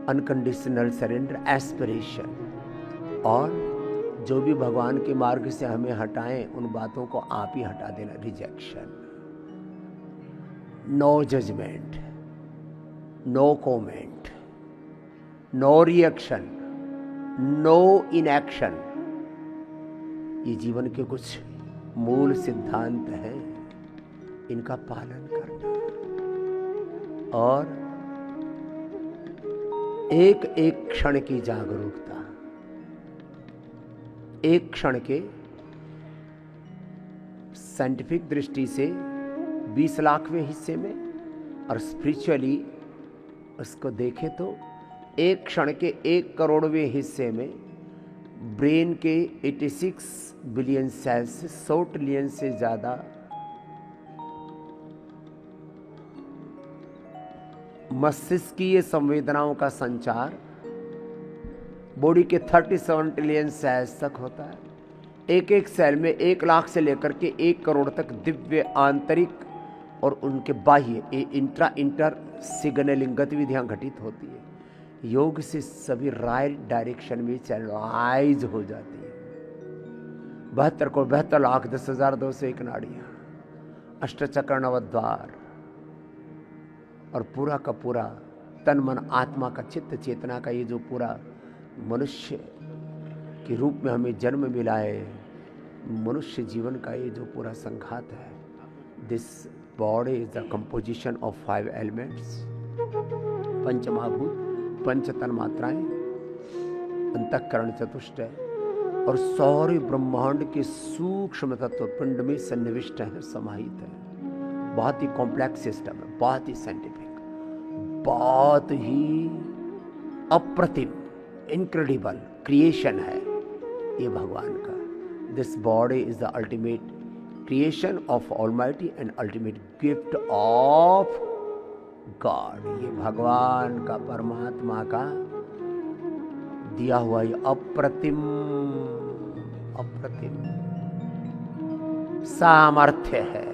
Unconditional surrender, aspiration, और जो भी भगवान के मार्ग से हमें हटाएं उन बातों को आप ही हटा देना, rejection, no judgement, no comment, no reaction, no inaction. ये जीवन के कुछ मूल सिद्धांत हैं, इनका पालन करना और एक एक क्षण की जागरूकता, एक क्षण के साइंटिफिक दृष्टि से 20 लाखवें हिस्से में, और स्पिरिचुअली उसको देखें तो एक क्षण के 1 करोड़वें हिस्से में ब्रेन के 86 बिलियन सेल्स से 100 ट्रिलियन से ज़्यादा मस्तिष्कीय संवेदनाओं का संचार बॉडी के 37 ट्रिलियन सेल्स तक होता है। एक एक सेल में 1 लाख से लेकर के 1 करोड़ तक दिव्य आंतरिक और उनके बाह्य इंटर सिग्नलिंग गतिविधियां घटित होती है। योग से सभी राइट डायरेक्शन में चैनलाइज हो जाती है। 72 करोड़ 72 लाख 10,201 नाड़ियां, अष्टचक्र नवद्वार, और पूरा का पूरा तन मन आत्मा का चित्त चेतना का ये जो पूरा मनुष्य के रूप में हमें जन्म मिला है, मनुष्य जीवन का ये जो पूरा संघात है, this body is the composition of 5 elements, 5 महाभूत, 5 तन मात्राएं, अंतःकरण चतुष्टय, और सारे ब्रह्मांड के सूक्ष्म तत्व पिंड में सन्निविष्ट हैं, समाहित हैं। बहुत ही कॉम्प्लेक्स सिस्टम है, बहुत ही साइंटिफिक, बहुत ही अप्रतिम, इनक्रेडिबल क्रिएशन है ये भगवान का। This body is the ultimate creation of almighty and ultimate gift of God. ये भगवान का, परमात्मा का दिया हुआ ये अप्रतिम अप्रतिम सामर्थ्य है।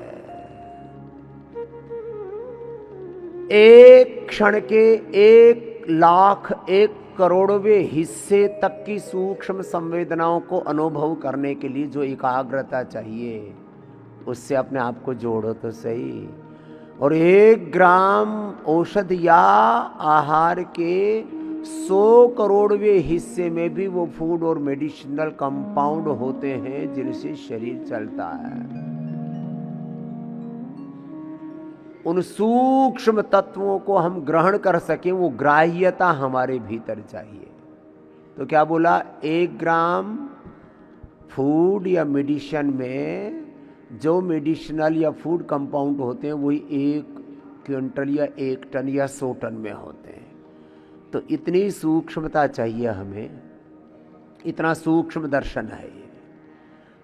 एक क्षण के 1 लाख 1 करोड़वें हिस्से तक की सूक्ष्म संवेदनाओं को अनुभव करने के लिए जो एकाग्रता चाहिए, उससे अपने आप को जोड़ो तो सही। और 1 ग्राम औषध या आहार के 100 करोड़वें हिस्से में भी वो फूड और मेडिसिनल कंपाउंड होते हैं जिनसे शरीर चलता है। उन सूक्ष्म तत्वों को हम ग्रहण कर सकें, वो ग्राह्यता हमारे भीतर चाहिए। तो क्या बोला, 1 ग्राम फूड या मेडिसिन में जो मेडिसिनल या फूड कंपाउंड होते हैं वही 1 क्विंटल या 1 टन या 100 टन में होते हैं। तो इतनी सूक्ष्मता चाहिए हमें, इतना सूक्ष्म दर्शन है ये,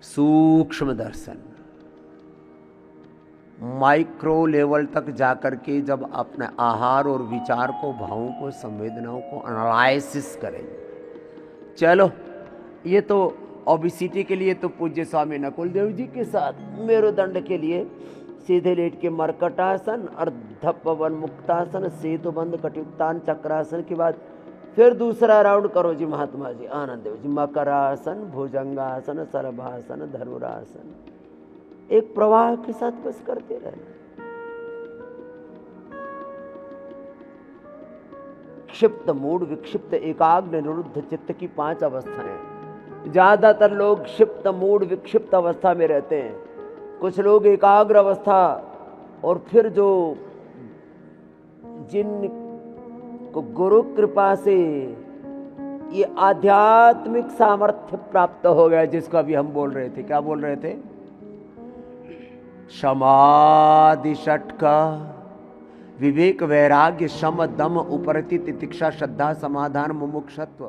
सूक्ष्म दर्शन। माइक्रो लेवल तक जाकर के जब अपने आहार और विचार को, भावों को, संवेदनाओं को एनालिसिस करें। चलो, ये तो ओबेसिटी के लिए तो पूज्य स्वामी नकुल देव जी के साथ, मेरुदंड के लिए सीधे लेट के मरकटासन, अर्धपवन मुक्तासन, सेतुबंध कटियुक्तान चक्रासन के बाद फिर दूसरा राउंड करो जी महात्मा जी, आनंद देव जी, मकरासन, भुजंगासन, सर्वासन, धनुरासन। एक प्रवाह के साथ बस करते रहना। क्षिप्त मूड, विक्षिप्त, एकाग्र, निरुद्ध चित्त की 5 अवस्थाएं। ज्यादातर लोग क्षिप्त मूड विक्षिप्त अवस्था में रहते हैं, कुछ लोग एकाग्र अवस्था, और फिर जो जिन को गुरु कृपा से ये आध्यात्मिक सामर्थ्य प्राप्त हो गया, जिसको अभी हम बोल रहे थे, क्या बोल रहे थे, समाधि षटका, विवेक, वैराग्य, शम, दम, उपरति, तितिक्षा, श्रद्धा, समाधान, मुमुक्षत्व,